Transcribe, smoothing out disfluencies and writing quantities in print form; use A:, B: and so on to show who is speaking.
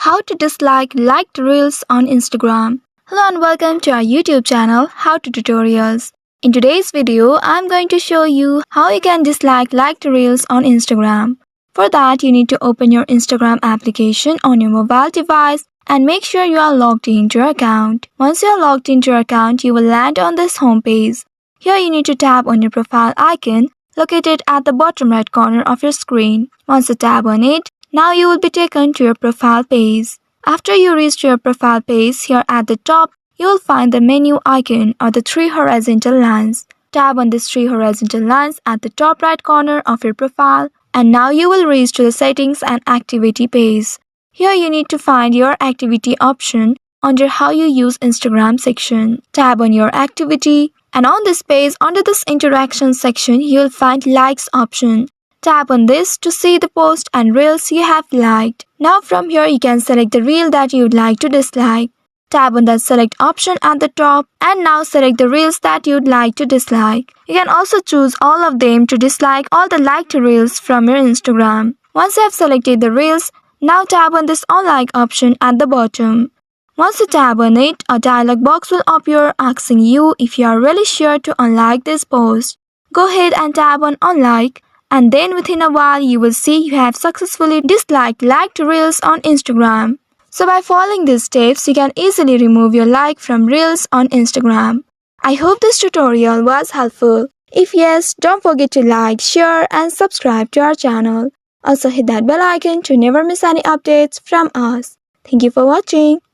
A: How to dislike liked reels on Instagram. Hello and welcome to our YouTube channel, How to Tutorials. In today's video, I'm going to show you how you can dislike liked reels on Instagram. For that, you need to open your Instagram application on your mobile device and make sure you are logged into your account. Once you are logged into your account, you will land on this home page. Here you need to tap on your profile icon located at the bottom right corner of your screen. Once you tap on it, now you will be taken to your profile page. After you reach your profile page, here at the top, you will find the menu icon or the three horizontal lines. Tap on these three horizontal lines at the top right corner of your profile, and now you will reach to the settings and activity page. Here you need to find your activity option under how you use Instagram section. Tap on your activity, and on this page, under this interaction section, you will find likes option. Tap on this to see the post and reels you have liked. Now from here you can select the reel that you would like to dislike. Tap on the select option at the top and now select the reels that you would like to dislike. You can also choose all of them to dislike all the liked reels from your Instagram. Once you have selected the reels, now tap on this unlike option at the bottom. Once you tap on it, a dialog box will appear asking you if you are really sure to unlike this post. Go ahead and tap on unlike, and then within a while you will see you have successfully disliked liked reels on Instagram. So by following these steps, you can easily remove your like from reels on Instagram. I hope this tutorial was helpful. If yes, don't forget to like, share and subscribe to our channel. Also hit that bell icon to never miss any updates from us. Thank you for watching.